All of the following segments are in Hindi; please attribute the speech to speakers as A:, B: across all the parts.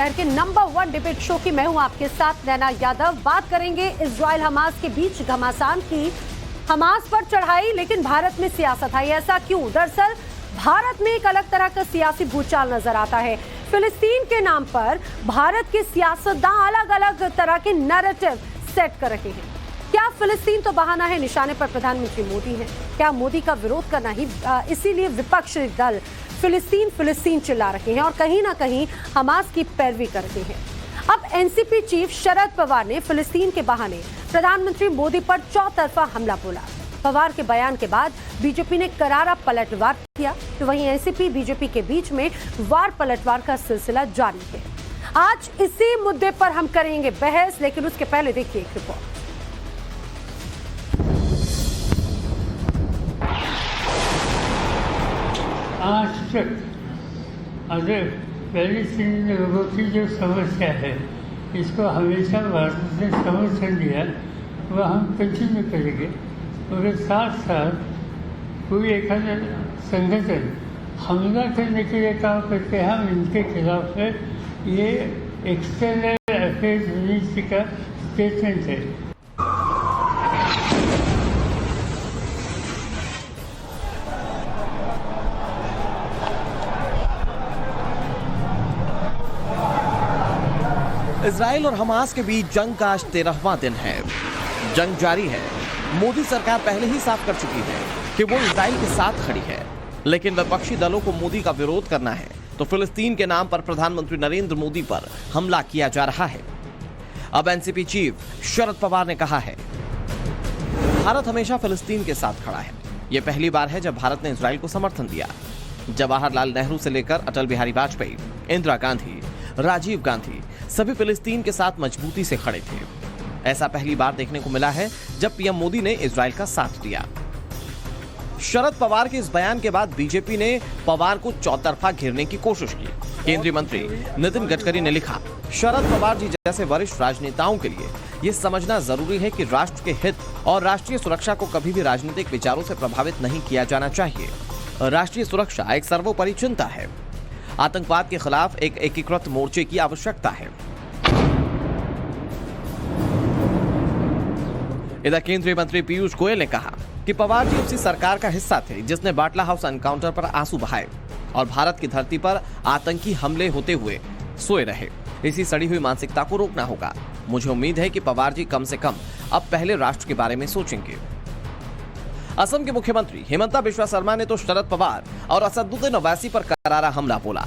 A: शहर के नंबर 1 डिबेट शो की मैं हूं आपके साथ नैना यादव। बात करेंगे इजराइल हमास के बीच घमासान की। हमास पर चढ़ाई लेकिन भारत में सियासत आई, ऐसा क्यों? दरअसल भारत में एक अलग तरह का सियासी भूचाल नजर आता है। फिलिस्तीन के नाम पर भारत के सियासतदान अलग अलग तरह के नैरेटिव सेट कर रहे हैं। क्या फिलिस्तीन तो बहाना है, निशाने पर प्रधानमंत्री मोदी हैं? क्या मोदी का विरोध करना ही इसीलिए विपक्षी दल फिलिस्तीन चिल्ला रहे हैं और कहीं ना कहीं हमास की पैरवी कर रहे हैं। अब एनसीपी चीफ शरद पवार ने फिलिस्तीन के बहाने प्रधानमंत्री मोदी पर चौतरफा हमला बोला। पवार के बयान के बाद बीजेपी ने करारा पलटवार किया, तो वहीं एनसीपी बीजेपी के बीच में वार पलटवार का सिलसिला जारी है। आज इसी मुद्दे पर हम करेंगे बहस, लेकिन उसके पहले देखिए एक रिपोर्ट।
B: आज तक अगर पैलेस्टीनी लोगों की जो समस्या है, इसको हमेशा भारत ने समर्थन दिया, वह हम कंटिन्यू करेंगे। और साथ साथ कोई एक संगठन हमला करने के लिए काम करते हैं, हम इनके खिलाफ है। ये एक्सटर्नल अफेयर्स मिनिस्ट्री का स्टेटमेंट है।
C: इजराइल और हमास के बीच जंग का आज 13वां दिन है। जंग जारी है। मोदी सरकार पहले ही साफ कर चुकी है कि वो इजराइल के साथ खड़ी है, लेकिन विपक्षी दलों को मोदी का विरोध करना है तो फिलिस्तीन के नाम पर प्रधानमंत्री नरेंद्र मोदी पर हमला किया जा रहा है। अब एनसीपी चीफ शरद पवार ने कहा है, भारत हमेशा फिलिस्तीन के साथ खड़ा है। यह पहली बार है जब भारत ने इजराइल को समर्थन दिया। जवाहरलाल नेहरू से लेकर अटल बिहारी वाजपेयी, इंदिरा गांधी, राजीव गांधी सभी फिलिस्तीन के साथ मजबूती से खड़े थे। ऐसा पहली बार देखने को मिला है जब पीएम मोदी ने इजराइल का साथ दिया। शरद पवार के इस बयान के बाद बीजेपी ने पवार को चौतरफा घेरने की कोशिश की। केंद्रीय मंत्री नितिन गडकरी ने लिखा, शरद पवार जी जैसे वरिष्ठ राजनेताओं के लिए यह समझना जरूरी है कि राष्ट्र के हित और राष्ट्रीय सुरक्षा को कभी भी राजनीतिक विचारों से प्रभावित नहीं किया जाना चाहिए। राष्ट्रीय सुरक्षा एक सर्वोपरि चिंता है। आतंकवाद के खिलाफ एक एकीकृत मोर्चे की आवश्यकता है। इधर केंद्रीय मंत्री पीयूष गोयल ने कहा कि पवार जी उसी सरकार का हिस्सा थे जिसने बाटला हाउस एनकाउंटर पर आंसू बहाए और भारत की धरती पर आतंकी हमले होते हुए सोए रहे। इसी सड़ी हुई मानसिकता को रोकना होगा। मुझे उम्मीद है कि पवार जी कम से कम अब पहले राष्ट्र के बारे में सोचेंगे। असम के मुख्यमंत्री हिमंता बिश्वा शर्मा ने तो शरद पवार और असदुद्दीन ओवैसी पर करारा हमला बोला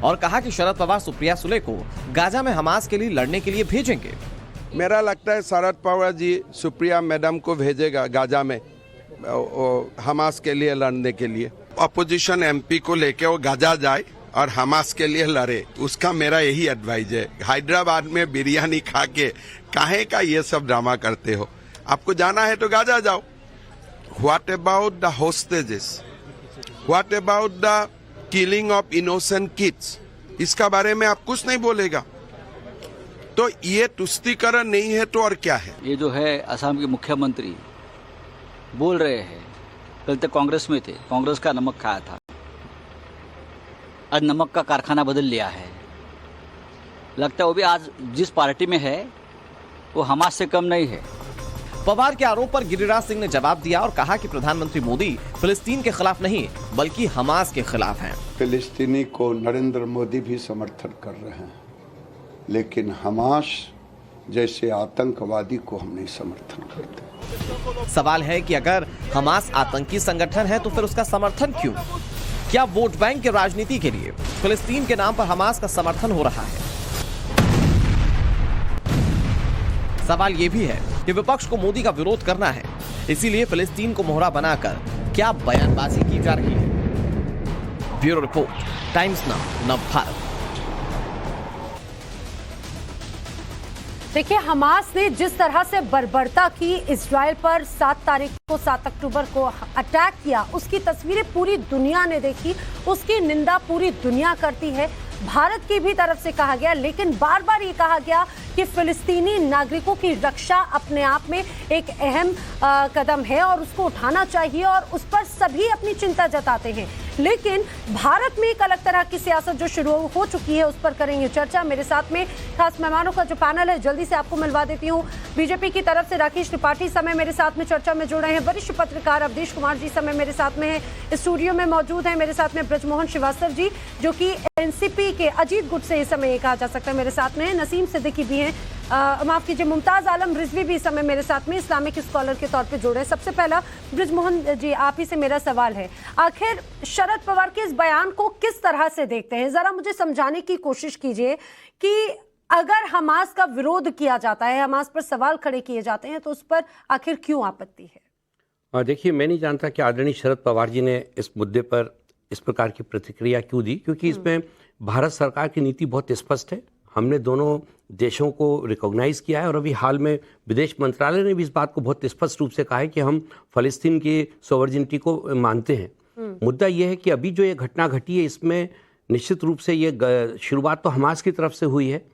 C: और कहा कि शरद पवार सुप्रिया सुले को गाजा में हमास के लिए लड़ने के लिए भेजेंगे।
D: मेरा लगता है शरद पवार जी सुप्रिया मैडम को भेजेगा गाजा में हमास के लिए लड़ने के लिए। अपोजिशन एमपी को लेके वो गाजा जाए और हमास के लिए लड़े, उसका मेरा यही एडवाइस है। हैदराबाद में बिरयानी खा के काहे का ये सब ड्रामा करते हो? आपको जाना है तो गाजा जाओ। What about the hostages? What about the killing of innocent kids? इसका बारे में आप कुछ नहीं बोलेगा। तो ये तुष्टीकरण नहीं है तो और क्या है?
E: ये जो है असम के मुख्यमंत्री बोल रहे हैं, कल तक कांग्रेस में थे, कांग्रेस का नमक खाया था, आज नमक का कारखाना बदल लिया है। लगता है वो भी आज जिस पार्टी में है वो हमास से कम नहीं है।
C: पवार के आरोप पर गिरिराज सिंह ने जवाब दिया और कहा कि प्रधानमंत्री मोदी फिलिस्तीन के खिलाफ नहीं बल्कि हमास के खिलाफ हैं।
F: फिलिस्तीनी को नरेंद्र मोदी भी समर्थन कर रहे हैं, लेकिन हमास जैसे आतंकवादी को हम नहीं समर्थन करते।
C: सवाल है कि अगर हमास आतंकी संगठन है तो फिर उसका समर्थन क्यों? क्या वोट बैंक की राजनीति के लिए फिलिस्तीन के नाम पर हमास का समर्थन हो रहा है? सवाल यह भी है कि विपक्ष को मोदी का विरोध करना है, इसीलिए फिलिस्तीन को मोहरा बनाकर क्या बयानबाजी की जा रही है? Bureau report, times now, Navbharat.
A: देखिए, हमास ने जिस तरह से बर्बरता की इजराइल पर 7 अक्टूबर को अटैक किया, उसकी तस्वीरें पूरी दुनिया ने देखी, उसकी निंदा पूरी दुनिया करती है। भारत की भी तरफ से कहा गया, लेकिन बार बार ये कहा गया कि फिलिस्तीनी नागरिकों की रक्षा अपने आप में एक अहम कदम है और उसको उठाना चाहिए और उस पर सभी अपनी चिंता जताते हैं। लेकिन भारत में एक अलग तरह की सियासत जो शुरू हो चुकी है उस पर करेंगे चर्चा। मेरे साथ में खास मेहमानों का जो पैनल है जल्दी से आपको मिलवा देती हूँ। बीजेपी की तरफ से राकेश त्रिपाठी समय मेरे साथ में चर्चा में जुड़ रहे हैं, वरिष्ठ पत्रकार अवधेश कुमार जी समय मेरे साथ में है, स्टूडियो में मौजूद है मेरे साथ में ब्रजमोहन श्रीवास्तव जी जो कि एनसीपी के अजीत गुट से इस समय ये कहा जा सकता है मेरे साथ में, नसीम सिद्दीकी भी हैं, माफ कीजिए मुमताज आलम रिजवी भी इस समय मेरे साथ में इस्लामिक स्कॉलर के तौर पे जुड़े हैं। सबसे पहला ब्रजमोहन जी आप ही से मेरा सवाल है, आखिर शरद पवार के इस बयान को किस तरह से देखते हैं? जरा मुझे समझाने की कोशिश कीजिए कि अगर हमास का विरोध किया जाता है, हमास पर सवाल खड़े किए जाते हैं तो उस पर आखिर क्यों आपत्ति है?
G: देखिए, मैं नहीं जानता कि आदरणीय शरद पवार जी ने इस मुद्दे पर इस प्रकार की प्रतिक्रिया क्यों दी, क्योंकि इसमें भारत सरकार की नीति बहुत स्पष्ट है। हमने दोनों देशों को रिकॉग्नाइज किया है और अभी हाल में विदेश मंत्रालय ने भी इस बात को बहुत स्पष्ट रूप से कहा है कि हम फलस्तीन की सोवरेनिटी को मानते हैं। मुद्दा यह है कि अभी जो ये घटना घटी है इसमें निश्चित रूप से ये शुरुआत तो हमास की तरफ से हुई है,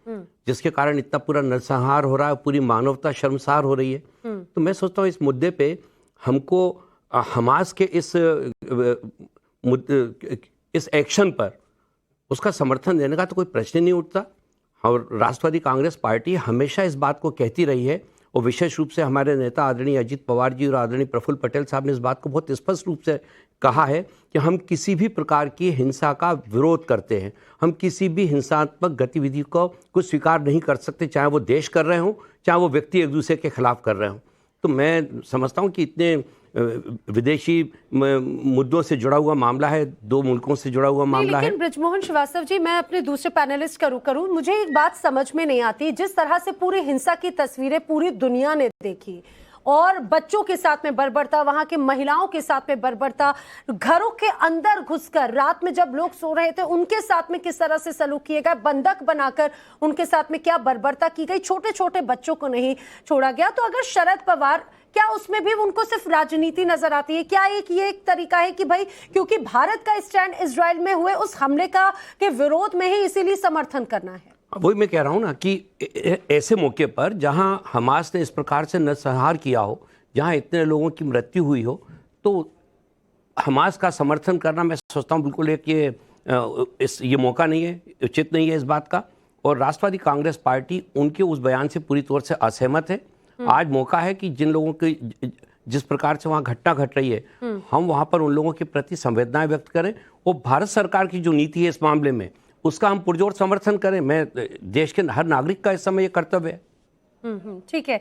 G: जिसके कारण इतना पूरा नरसंहार हो रहा है, पूरी मानवता शर्मसार हो रही है। तो मैं सोचता हूँ इस मुद्दे पे हमको हमास के इस एक्शन पर उसका समर्थन देने का तो कोई प्रश्न नहीं उठता। और राष्ट्रवादी कांग्रेस पार्टी हमेशा इस बात को कहती रही है और विशेष रूप से हमारे नेता आदरणीय अजित पवार जी और आदरणीय प्रफुल्ल पटेल साहब ने इस बात को बहुत स्पष्ट रूप से कहा है कि हम किसी भी प्रकार की हिंसा का विरोध करते हैं। हम किसी भी हिंसात्मक गतिविधि को स्वीकार नहीं कर सकते, चाहे वो देश कर रहे हों, चाहे वो व्यक्ति एक दूसरे के खिलाफ कर रहे हों। तो मैं समझता हूं कि इतने विदेशी मुद्दों से जुड़ा हुआ मामला है, दो मुल्कों से जुड़ा हुआ मामला है।
A: लेकिन ब्रजमोहन श्रीवास्तव जी, मैं अपने दूसरे पैनलिस्ट का रुख करूं, मुझे एक बात समझ में नहीं आती, जिस तरह से पूरी हिंसा की तस्वीरें पूरी दुनिया ने देखी और बच्चों के साथ में बर्बरता, वहां के महिलाओं के साथ में बर्बरता, घरों के अंदर घुसकर रात में जब लोग सो रहे थे उनके साथ में किस तरह से सलूक किए गए, बंधक बनाकर उनके साथ में क्या बर्बरता की गई, छोटे छोटे बच्चों को नहीं छोड़ा गया। तो अगर शरद पवार, क्या उसमें भी उनको सिर्फ राजनीति नजर आती है? क्या ये एक तरीका है कि भाई क्योंकि भारत का स्टैंड इजराइल में हुए उस हमले के विरोध में ही इसीलिए समर्थन करना है?
G: वही मैं कह रहा हूं ना कि ऐसे मौके पर जहां हमास ने इस प्रकार से नरसंहार किया हो, जहां इतने लोगों की मृत्यु हुई हो, तो हमास का समर्थन करना मैं सोचता हूं बिल्कुल ये मौका नहीं है, उचित नहीं है इस बात का। और राष्ट्रवादी कांग्रेस पार्टी उनके उस बयान से पूरी तौर से असहमत है। आज मौका है कि जिन लोगों की जिस प्रकार से वहां घटना घट रही है, हम वहां पर उन लोगों के प्रति संवेदनाएं व्यक्त करें और भारत सरकार की जो नीति है इस मामले में उसका हम पुरजोर समर्थन करें। मैं देश के हर नागरिक का इस समय ये कर्तव्य है।
A: ठीक है।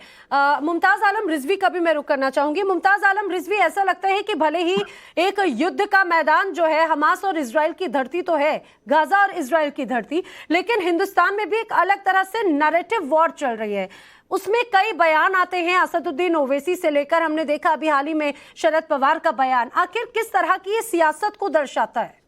A: मुमताज आलम रिजवी का भी मैं रुख करना चाहूंगी। मुमताज आलम रिजवी, ऐसा लगता है कि भले ही एक युद्ध का मैदान जो है हमास और इजराइल की धरती तो है, गाजा और इजराइल की धरती, लेकिन हिंदुस्तान में भी एक अलग तरह से नैरेटिव वॉर चल रही है। उसमें कई बयान आते हैं, असदुद्दीन ओवैसी से लेकर हमने देखा अभी हाल ही में शरद पवार का बयान। आखिर किस तरह की ये सियासत को दर्शाता है?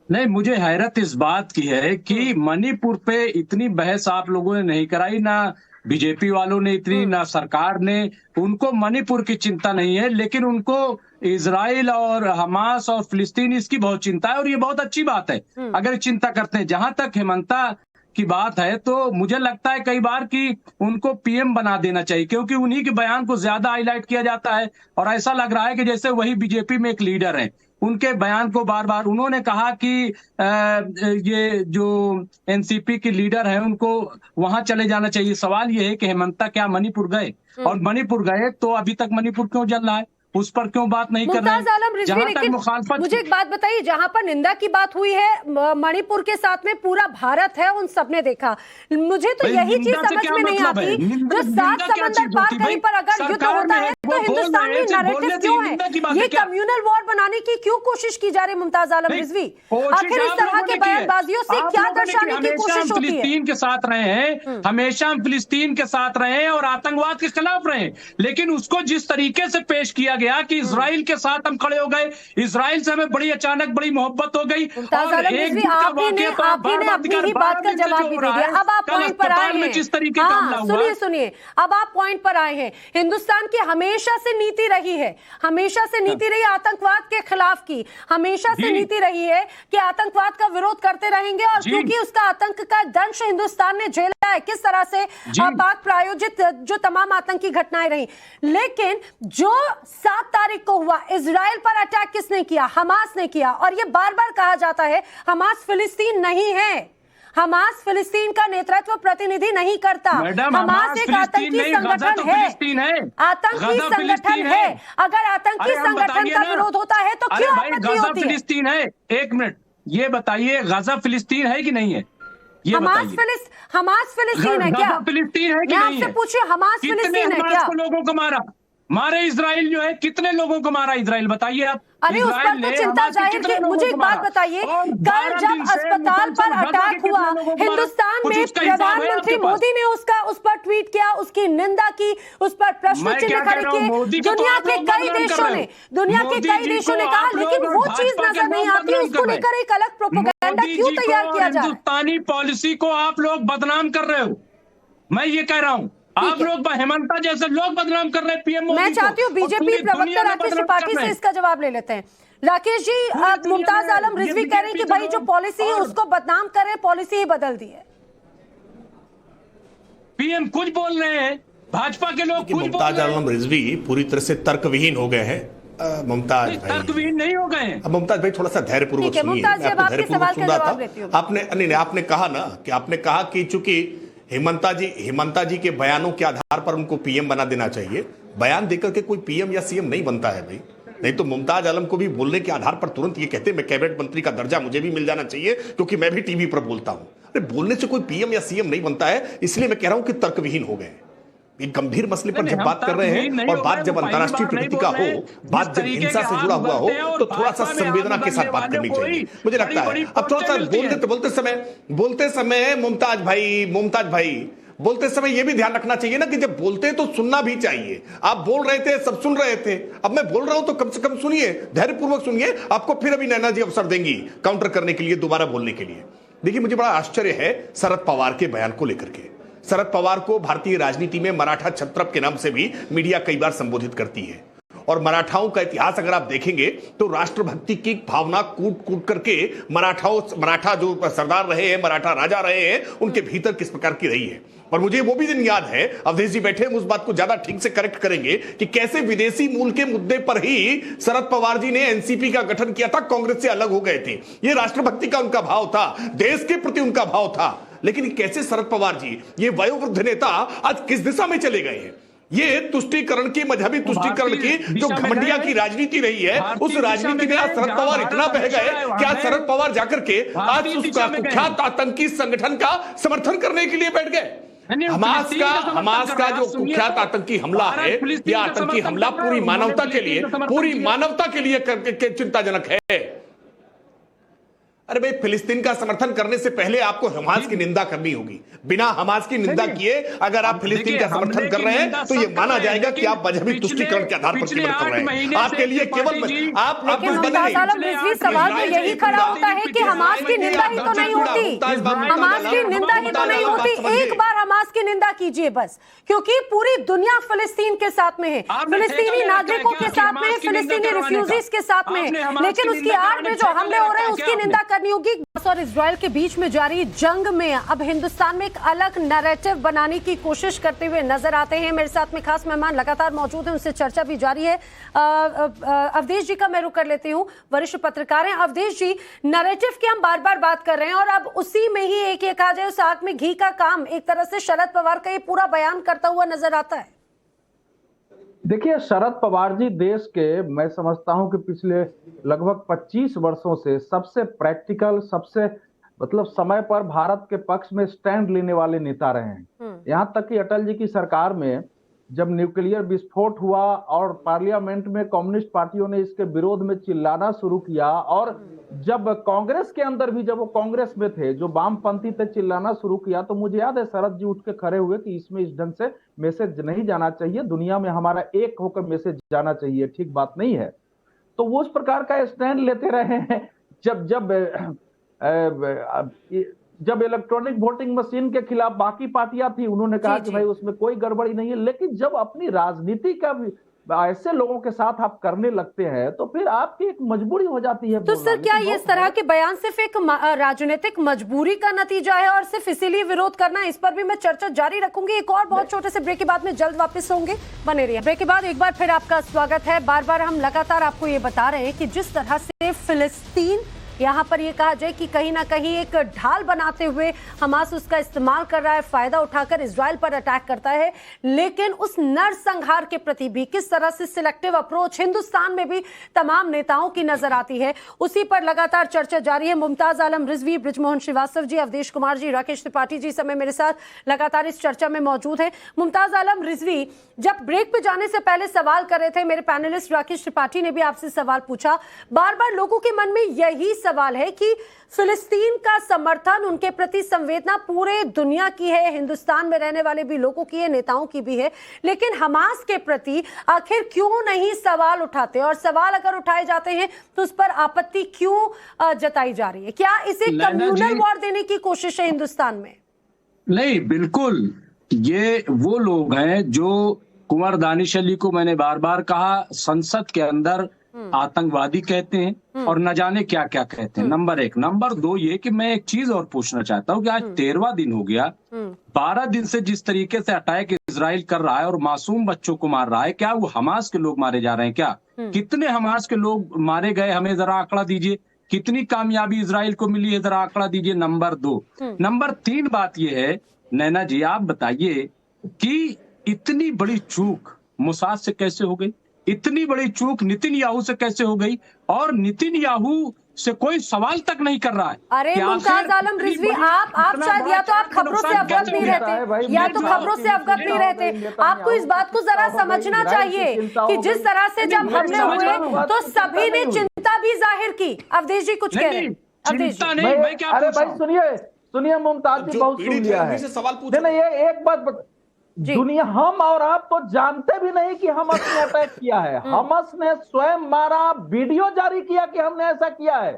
H: नहीं, मुझे हैरत इस बात की है कि मणिपुर पे इतनी बहस आप लोगों ने नहीं कराई, ना बीजेपी वालों ने इतनी, ना सरकार ने। उनको मणिपुर की चिंता नहीं है, लेकिन उनको इजराइल और हमास और फिलिस्तीन इसकी बहुत चिंता है और ये बहुत अच्छी बात है अगर चिंता करते हैं। जहां तक हेमंता की बात है तो मुझे लगता है कई बार कि उनको पीएम बना देना चाहिए, क्योंकि उन्हीं के बयान को ज्यादा हाईलाइट किया जाता है और ऐसा लग रहा है कि जैसे वही बीजेपी में एक लीडर है। उनके बयान को बार बार उन्होंने कहा कि ये जो एनसीपी के लीडर हैं उनको वहां चले जाना चाहिए। सवाल ये है कि हेमंता क्या मणिपुर गए, और मणिपुर गए तो अभी तक मणिपुर क्यों जल रहा है, उस पर क्यों बात नहीं कर रहे हैं? जहां तक मुखालफत,
A: मुझे एक बात बताइए, जहां पर निंदा की बात हुई है मणिपुर के साथ में पूरा भारत है, उन सबने देखा। मुझे तो यही चीज समझ में नहीं आती, जो 7 समंदर पार कहीं पर अगर युद्ध होता है तो हिंदुस्तान में नैरेटिव क्यों है? ये कम्युनल वॉर बनाने की क्यों कोशिश की जा रही है? मुमताज आलम रिजवी, आखिर इस तरह के बयानबाजियों से क्या दर्शाने की कोशिश होती है?
H: फिलिस्तीन के साथ रहे हैं, हमेशा हम फिलिस्तीन के साथ रहे हैं और आतंकवाद के खिलाफ रहे, लेकिन उसको जिस तरीके से पेश किया गया कि इजराइल के साथ हम खड़े हो गए, इजराइल से हमें बड़ी अचानक बड़ी मोहब्बत हो गई और एक दिन का वाकया पर
A: आपने अपनी ही बात का जवाब भी दे दिया। अब आप पॉइंट पर आए हैं,
H: जिस तरीके का हमला हुआ,
A: सुनिए, अब आप पॉइंट पर आए हैं। हिंदुस्तान की हमेशा से नीति रही है, हमेशा से नीति रही आतंकवाद के खिलाफ की, हमेशा से नीति रही है कि आतंकवाद का विरोध करते रहेंगे, और क्योंकि उसका आतंक का दंश हिंदुस्तान ने झेला है, किस तरह से पाक प्रायोजित जो तमाम आतंकी घटनाएं रही, लेकिन जो 7 तारीख को हुआ, इजराइल पर अटैक किसने किया? हमास ने किया। और ये बार बार कहा जाता है हमास फिलिस्तीन नहीं है, हमास फिलिस्तीन का नेतृत्व प्रतिनिधि नहीं करता। हमास एक आतंकी संगठन है, आतंकी संगठन है। अगर आतंकी संगठन का विरोध होता है तो क्यों आपत्ति होती है?
H: फिलिस्तीन है, एक मिनट ये बताइए, गाजा फिलिस्तीन है कि नहीं है?
A: हमास फिलिस्तीन है क्या?
H: फिलिस्तीन है कि
A: मैं
H: नहीं
A: आपसे
H: है?
A: पूछिए, हमास फिलिस्तीन है क्या?
H: लोगों को मारे इजराइल जो है, कितने लोगों को मारा इजराइल, बताइए आप।
A: अरे उस पर तो चिंता जाहिर की। मुझे एक बात बताइए, कल जब अस्पताल पर अटैक हुआ हिंदुस्तान में, प्रधानमंत्री मोदी ने उस पर ट्वीट किया, उसकी निंदा की, उस पर प्रश्न चिन्ह खड़े किए। दुनिया के कई देशों ने कहा, लेकिन वो चीज नजर नहीं आती। उसको लेकर एक अलग प्रोपेगेंडा क्यों तैयार किया जा रहा है?
H: हिंदुस्तानी पॉलिसी को आप लोग बदनाम कर रहे हो, मैं ये कह रहा हूँ। आप लोग हेमंता जैसे लोग बदनाम कर रहे हैं पीएम मोदी।
A: मैं चाहती हूँ बीजेपी प्रवक्ता राकेश त्रिपाठी से इसका जवाब ले लेते हैं। राकेश जी, मुमताज आलम रिजवी कह रहे हैं कि भाई जो पॉलिसी है उसको बदनाम करे, पॉलिसी ही बदल दी है।
H: पीएम कुछ बोल रहे हैं, भाजपा के लोग कुछ बोल रहे हैं।
I: मुमताज आलम रिजवी पूरी तरह से तर्कविहीन हो गए हैं। मुमताज भाई
H: तर्कविहीन नहीं हो गए हैं।
I: अब मुमताज भाई थोड़ा सा धैर्यपूर्वक सुनिए।
A: मुमताज जी, अब आपके सवाल का जवाब लेती हूं।
I: आपने कहा कि चूंकि हेमंता जी के बयानों के आधार पर उनको पीएम बना देना चाहिए। बयान देकर के कोई पीएम या सीएम नहीं बनता है भाई। नहीं तो मुमताज आलम को भी बोलने के आधार पर तुरंत ये कहते मैं कैबिनेट मंत्री का दर्जा मुझे भी मिल जाना चाहिए क्योंकि मैं भी टीवी पर बोलता हूं। अरे बोलने से कोई पीएम या सीएम नहीं बनता है, इसलिए मैं कह रहा हूं कि तर्कविहीन हो गए। एक गंभीर मसले पर जब बात कर रहे हैं और बात जब अंतर्राष्ट्रीय प्रकृति का हो, बात जब हिंसा से जुड़ा हुआ हो, तो थोड़ा सा संवेदना के साथ बात करनी चाहिए, मुझे लगता है। अब थोड़ा सा बोलते समय मुमताज भाई बोलते समय यह भी ध्यान रखना चाहिए ना कि जब बोलते हैं तो सुनना भी चाहिए। आप बोल रहे थे, सब सुन रहे थे, अब मैं बोल रहा हूं तो कम से कम सुनिए, धैर्यपूर्वक सुनिए। आपको फिर अभी नैना जी अवसर देंगी काउंटर करने के लिए, दोबारा बोलने के लिए। देखिए, मुझे बड़ा आश्चर्य है शरद पवार के बयान को लेकर के। शरद पवार को भारतीय राजनीति में मराठा छत्रप के नाम से भी मीडिया कई बार संबोधित करती है। और मराठाओं का इतिहास अगर आप देखेंगे तो राष्ट्रभक्ति की भावना कूट कूट करके मराठा जो सरदार रहे हैं, मराठा राजा रहे हैं, उनके भीतर किस प्रकार की रही है। और मुझे वो भी दिन याद है, अवधेश जी बैठे, हम उस बात को ज्यादा ठीक से करेक्ट करेंगे कि कैसे विदेशी मूल के मुद्दे पर ही शरद पवार जी ने एनसीपी का गठन किया था, कांग्रेस से अलग हो गए थे। ये राष्ट्रभक्ति का उनका भाव था, देश के प्रति उनका भाव था। लेकिन कैसे शरद पवार जी, ये वयोवृद्ध नेता, आज किस दिशा में चले गए हैं? ये तुष्टीकरण की, मजहबी तुष्टीकरण की जो घमंडिया की राजनीति रही है, उस राजनीति में आज शरद पवार इतना बह गए कि आज शरद पवार जाकर के आज उसका कुख्यात आतंकी संगठन का समर्थन करने के लिए बैठ गए। हमास का जो कुख्यात आतंकी हमला है, यह आतंकी हमला पूरी मानवता के लिए चिंताजनक है। अरे भाई, फिलिस्तीन का समर्थन करने से पहले आपको हमास की निंदा करनी होगी। बिना हमास की निंदा किए अगर आप फिलिस्तीन का समर्थन कर रहे हैं तो यह माना जाएगा कि आप मजहबी तुष्टीकरण के आधार पर केवल कर रहे हैं। आपके लिए केवल
A: सवाल तो यही खड़ा होता है कि हमास की निंदा ही तो नहीं होती, हमास की निंदा ही तो नहीं होती। एक बार हमास की निंदा कीजिए बस, क्योंकि पूरी दुनिया फिलिस्तीन के साथ में है, फिलिस्तीनी नागरिकों के साथ में है, फिलिस्तीनी रिफ्यूजीज के साथ में है, लेकिन उसकी आड़ में जो हमले हो रहे हैं उसकी निंदा करनी होगी। और इजराइल के बीच में जारी जंग में अब हिंदुस्तान में एक अलग नैरेटिव बनाने की कोशिश करते हुए नजर आते हैं। मेरे साथ में खास मेहमान लगातार मौजूद हैं, उनसे चर्चा भी जारी है। अवधेश जी का मैं रुख कर लेती हूँ, वरिष्ठ पत्रकार हैं। अवधेश जी, नैरेटिव की हम बार बार बात कर रहे हैं और अब उसी में ही एक कहा जाए उस आग में घी का काम एक तरह से शरद पवार का ये पूरा बयान करता हुआ नजर आता है।
J: देखिए, शरद पवार जी देश के, मैं समझता हूं कि पिछले लगभग 25 वर्षों से सबसे प्रैक्टिकल, सबसे मतलब समय पर भारत के पक्ष में स्टैंड लेने वाले नेता रहे हैं। यहां तक कि अटल जी की सरकार में जब न्यूक्लियर विस्फोट हुआ और पार्लियामेंट में कम्युनिस्ट पार्टियों ने इसके विरोध में चिल्लाना शुरू किया, और जब कांग्रेस के अंदर भी, जब वो कांग्रेस में थे, जो वामपंथी थे, चिल्लाना शुरू किया, तो मुझे याद है शरद जी उठ के खड़े हुए कि इसमें इस ढंग से मैसेज नहीं जाना चाहिए, दुनिया में हमारा एक होकर मैसेज जाना चाहिए, ठीक बात नहीं है। तो वो उस प्रकार का स्टैंड लेते रहे हैं। जब इलेक्ट्रॉनिक वोटिंग मशीन के खिलाफ बाकी पार्टियां थी, उन्होंने कहा कि भाई उसमें कोई गड़बड़ी नहीं है। लेकिन जब अपनी राजनीति का ऐसे लोगों के साथ आप करने लगते हैं तो फिर आपकी एक मजबूरी हो जाती है।
A: तो सर क्या ये इस तरह के बयान सिर्फ एक राजनीतिक मजबूरी का नतीजा है और सिर्फ इसीलिए विरोध करना? इस पर भी मैं चर्चा जारी रखूंगी। एक और बहुत छोटे से ब्रेक के बाद में जल्द वापस होंगे, बने रहिए। ब्रेक के बाद एक बार फिर आपका स्वागत है। बार बार हम लगातार आपको ये बता रहे हैं कि जिस तरह से फिलिस्तीन, यहाँ पर ये कहा जाए कि कहीं ना कहीं एक ढाल बनाते हुए हमास उसका इस्तेमाल कर रहा है, फायदा उठाकर इजराइल पर अटैक करता है, लेकिन उस नरसंहार के प्रति भी किस तरह से सिलेक्टिव अप्रोच हिंदुस्तान में भी तमाम नेताओं की नजर आती है, उसी पर लगातार चर्चा जारी है। मुमताज आलम रिजवी, ब्रिजमोहन श्रीवास्तव जी, अवधेश कुमार जी, राकेश त्रिपाठी जी समय मेरे साथ लगातार इस चर्चा में मौजूद है। मुमताज आलम रिजवी, जब ब्रेक पे जाने से पहले सवाल कर रहे थे, मेरे पैनलिस्ट राकेश त्रिपाठी ने भी आपसे सवाल पूछा, बार बार लोगों के मन में यही सवाल है कि फिलिस्तीन का समर्थन, उनके प्रति संवेदना पूरे दुनिया की है, हिंदुस्तान में रहने वाले भी लोगों की है, नेताओं की भी है, लेकिन हमास के प्रति आखिर क्यों नहीं सवाल उठाते? और सवाल अगर उठाए जाते हैं तो उस पर आपत्ति क्यों जताई जा रही है? क्या इसे कम्युनल वॉर देने की कोशिश है हिंदुस्तान में?
H: नहीं, बिल्कुल। ये वो लोग हैं जो कुंवर दानिश अली को मैंने बार बार कहा, संसद के अंदर आतंकवादी कहते हैं और न जाने क्या क्या कहते हैं। नंबर एक। नंबर दो, ये कि मैं एक चीज और पूछना चाहता हूँ कि आज 13वां दिन हो गया, 12 दिन से जिस तरीके से अटैक इजराइल कर रहा है और मासूम बच्चों को मार रहा है, क्या वो हमास के लोग मारे जा रहे हैं? क्या कितने हमास के लोग मारे गए? हमें जरा आंकड़ा दीजिए। कितनी कामयाबी इजराइल को मिली है, जरा आंकड़ा दीजिए। नंबर दो। नंबर तीन बात यह है, नैना जी आप बताइए कि इतनी बड़ी चूक मोसाद से कैसे हो गई? इतनी बड़ी चूक नितिन याहू से कैसे हो गई? और नितिन याहू से कोई सवाल तक नहीं कर रहा है।
A: अरे मुमताज आलम रिजवी, आप शायद या तो आप खबरों से अवगत नहीं रहते, या तो खबरों से अवगत नहीं रहते। आपको इस बात को जरा समझना चाहिए कि जिस तरह से जब हमले हुए तो सभी ने चिंता भी जाहिर की। अवधेश जी कुछ कह रहे हैं?
H: चिंता नहीं, मैं क्या
J: अरे भाई सुनिए मुमताज जी, बहुत सुन लिया है। नहीं, ये एक बात दुनिया, हम और आप तो जानते भी नहीं कि हमस ने अटैक किया है। हमस ने स्वयं मारा, वीडियो जारी किया कि हमने ऐसा किया है।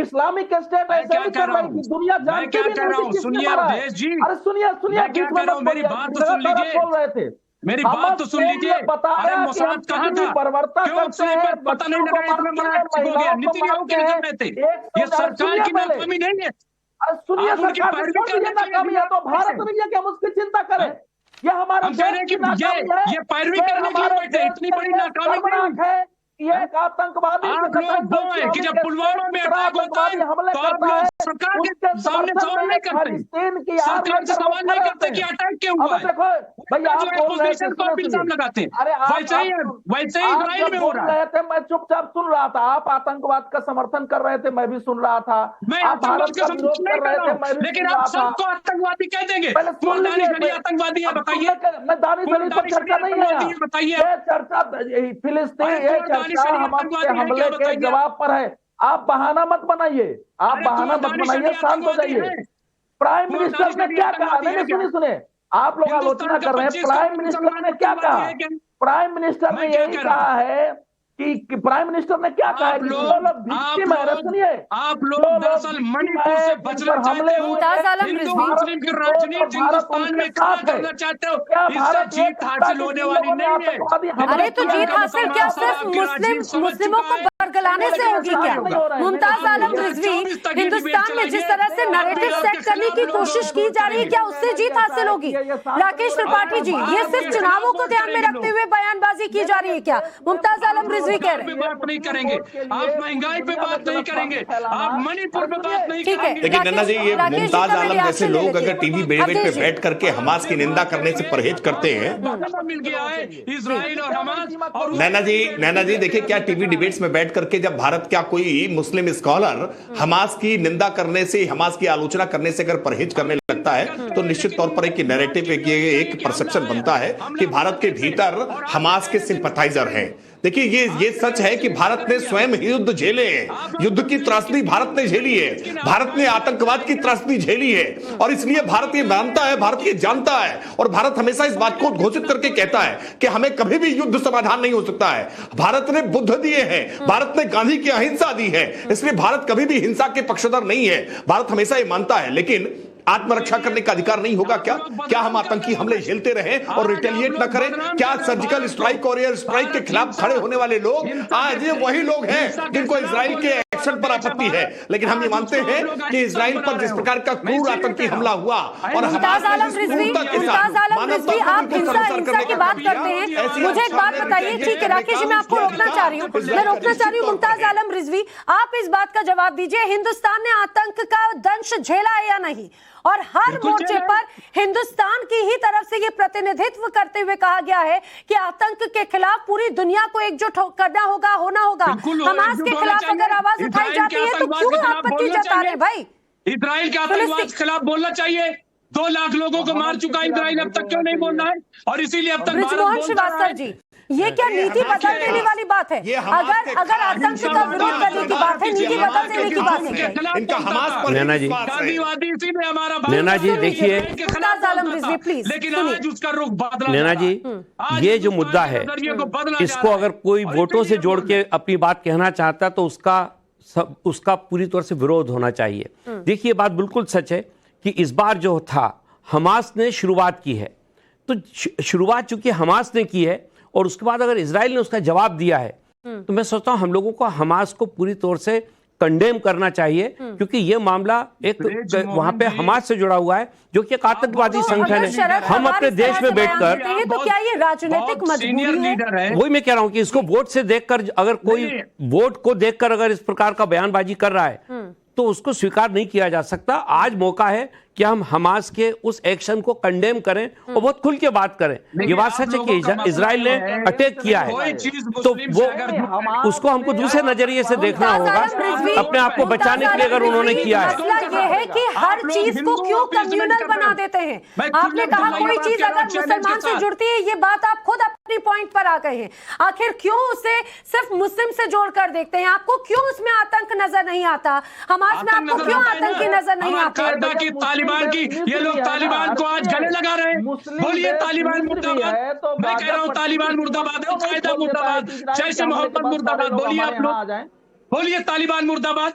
J: इस्लामिक स्टेट ऐसे भी कर रही थी, दुनिया जानती भी नहीं कि किसने मारा है। अरे सुनिए
H: मेरी बात तो सुन लीजिए,
J: बोल रहे थे,
H: मेरी बात तो सुन लीजिए।
J: बताया मोसाद कहाँ था?
H: बर्बरता करते हैं, पता नहीं लगा इतना बड़ा एक्ट हो गया। नितिन याहू के नजर में थे, ये सरकार की नाकामी नहीं है।
J: सुनिए, सरकार की नाकामी है तो भारत नहीं है कि हम उसकी चिंता करें? ये हमारे
H: हम कह रहे हैं कि ये पैरवी करने के लिए बैठे, इतनी बड़ी नाकामी है।
J: ये एक आतंकवादी
H: आप लोग वो है कि जब पुलवामा में अटैक होता है तो आप लोग सरकार के सामने सवाल नहीं करते, सरकार से सवाल नहीं करते कि अटैक क्यों हुआ है। अपोजिशन को इल्जाम लगाते हैं। वैसे ही इजराइल में हो रहा है।
J: मैं चुपचाप सुन रहा था, आप आतंकवाद का समर्थन कर रहे थे, मैं भी सुन रहा था।
H: मैं आतंकवाद का समर्थन नहीं कर रहा हूं, लेकिन आप सबको आतंकवादी कह देंगे। दानिश अली आतंकवादी है, बताइए।
J: मैं दानिश अली पर चर्चा नहीं है,
H: बताइए।
J: चर्चा फिलिस्तीन हमास के हमले के जवाब पर है। आप बहाना मत बनाइए, आप बहाना मत बनाइए, शांत हो जाइए। प्राइम मिनिस्टर ने क्या कहा? नहीं, सुनिए, आप लोग आलोचना कर रहे हैं। प्राइम मिनिस्टर ने क्या कहा? प्राइम मिनिस्टर ने यही कहा है कि प्राइम मिनिस्टर ने क्या कहा है कि सुनिए,
H: आप लोग दरअसल मणिपुर से बचना चाहते हो, हिंदू मुस्लिम की राजनीति हिंदुस्तान में खड़ा करना चाहते हो। इससे जीत हासिल होने वाली नहीं है।
A: अरे तो जीत हासिल क्या सिर्फ मुस्लिमों को बरगलाने से होगी क्या? मुमताज आलम रिजवी, हिंदुस्तान में जिस तरह से नैरेटिव सेट करने की कोशिश की जा रही है, क्या उससे जीत हासिल होगी? राकेश त्रिपाठी जी, ये सिर्फ चुनावों को ध्यान में रखते हुए बयानबाजी की जा रही है क्या? मुमताज आलम रिजवी कह रहे हैं
H: बात नहीं करेंगे, आप महंगाई पे बात नहीं करेंगे, आप मणिपुर पे बात नहीं करेंगे।
I: लेकिन नन्ना जी, ये मुमताज आलम जैसे लोग अगर टीवी डिबेट पे बैठ करके हमास की निंदा करने से परहेज करते हैं,
H: मिल गया है इजराइल और हमास। और
I: नैना जी देखिए, क्या टीवी डिबेट्स में बैठ करके जब भारत का कोई मुस्लिम स्कॉलर हमास की निंदा करने से, हमास की आलोचना करने से अगर परहेज करने लगता है तो निश्चित तौर पर एक नैरेटिव, एक परसेप्शन बनता है कि भारत के भीतर हमास के सिंपैथाइजर हैं। देखिए, ये सच है कि भारत ने स्वयं युद्ध झेले हैं, युद्ध की त्रासदी भारत ने झेली है, भारत ने आतंकवाद की त्रासदी झेली है, और इसलिए भारत ये मानता है, भारत ये जानता है, और भारत हमेशा इस बात को घोषित करके कहता है कि हमें कभी भी युद्ध समाधान नहीं हो सकता है। भारत ने बुद्ध दिए हैं, भारत ने गांधी की अहिंसा दी है, इसलिए भारत कभी भी हिंसा के पक्षधर नहीं है, भारत हमेशा ये मानता है। लेकिन आत्मरक्षा करने का अधिकार नहीं होगा क्या? क्या हम आतंकी हमले झेलते रहे और रिटेलिएट न करें? क्या सर्जिकल स्ट्राइक और एयर स्ट्राइक के खिलाफ खड़े होने वाले लोग आज ये वही लोग हैं जिनको इजराइल के एक्शन पर आपत्ति है? लेकिन हम ये मानते हैं कि इजराइल पर जिस प्रकार का क्रूर आतंकी हमला हुआ और
A: मुमताज आलम रिजवी, आप हिंसा की बात करते हैं, मुझे एक बात बताइए। ठीक है राकेश जी, मैं आपको रोकना चाह रही हूँ, मुमताज आलम रिजवी, आप इस बात का जवाब दीजिए, हिंदुस्तान ने आतंक का दंश झेला है या नहीं? और हर मोर्चे पर हिंदुस्तान की ही तरफ से ये प्रतिनिधित्व करते हुए कहा गया है कि आतंक के खिलाफ पूरी दुनिया को एकजुट करना होगा, होना होगा। हमास के खिलाफ अगर आवाज उठाई जाती है तो क्यों आपत्ति जता रहे भाई?
H: इजराइल के आतंकवाद के खिलाफ बोलना चाहिए। 2 लाख लोगों को मार चुका इजराइल, अब तक क्यों नहीं बोल रहा है? और इसीलिए अब तक
A: ब्रिजमोहन श्रीवास्तव जी, ये क्या नीति बदल देने वाली बात है? अगर आतंक का विरोध करने की बात है, नीति बदल देने की बात है।
I: इनका हमास पर
G: नैना जी, नैना जी देखिए,
H: लेकिन आज उसका रुख बदला।
G: नैना जी, ये जो मुद्दा है इसको अगर कोई वोटों से जोड़ के अपनी बात कहना चाहता तो उसका पूरी तौर से विरोध होना चाहिए। देखिए बात बिल्कुल सच है कि इस बार जो था हमास ने शुरुआत की है, तो शुरुआत चूंकि हमास ने की है और उसके बाद अगर इजराइल ने उसका जवाब दिया है तो मैं सोचता हूं हम लोगों को हमास को पूरी तौर से कंडेम करना चाहिए, क्योंकि ये मामला एक वहां पे हमास से जुड़ा हुआ है जो कि एक आतंकवादी संगठन है। हम अपने देश में बैठकर,
A: तो क्या ये राजनीतिक मजबूरी है?
G: वही मैं कह रहा हूं कि इसको वोट से देखकर, अगर कोई वोट को देखकर अगर इस प्रकार का बयानबाजी कर रहा है तो उसको स्वीकार नहीं किया जा सकता। आज मौका है कि हम हमास के उस एक्शन को कंडेम करें और बहुत खुल के बात करें। ये बात सच है कि इजराइल ने अटैक किया है तो वो उसको हमको दूसरे नजरिए से देखना होगा, अपने आप को बचाने के लिए अगर उन्होंने किया है।
A: मसला ये है कि हर चीज को क्यों कम्युनल बना देते हैं? आपने कहा कोई चीज अगर मुसलमान से जुड़ती है, ये बात आप खुद अपनी पॉइंट पर आ गए हैं। आखिर क्यों उसे सिर्फ मुस्लिम से जोड़कर देखते हैं? आपको क्यों उसमें आतंक नजर नहीं आता? हमास में आपको क्यों आतंकी नजर नहीं आता?
H: तालिबान की ये लोग तालिबान को आज गले लगा रहे हैं। बोलिए तालिबान मुर्दाबाद। मैं कह रहा हूँ तालिबान मुर्दाबाद, अल-कायदा मुर्दाबाद, जैश ए मोहम्मद मुर्दाबाद। बोलिए आप लोग, बोलिए तालिबान मुर्दाबाद।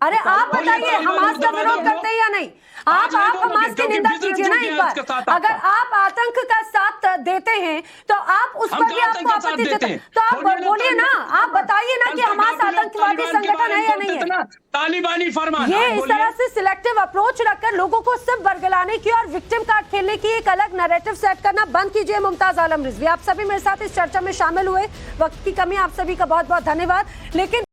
A: अरे आप बताइए, हमास का विरोध करते हैं या नहीं? आप हमास की निंदा कीजिए ना एक बार। अगर आप आतंक का साथ देते हैं तो आप उस पर भी आपको आपत्ति जताते हैं, तो आप बोलिए ना, आप बताइए ना कि हमास आतंकवादी संगठन है या नहीं है?
H: तालिबानी फरमान।
A: ये इस तरह से सिलेक्टिव अप्रोच रखकर लोगों को सिर्फ बरगलाने की और विक्टिम कार्ड खेलने की एक अलग नैरेटिव सेट करना बंद कीजिए। मुमताज आलम रिजवी, आप सभी मेरे साथ इस चर्चा में शामिल हुए, वक्त की कमी, आप सभी का बहुत बहुत धन्यवाद। लेकिन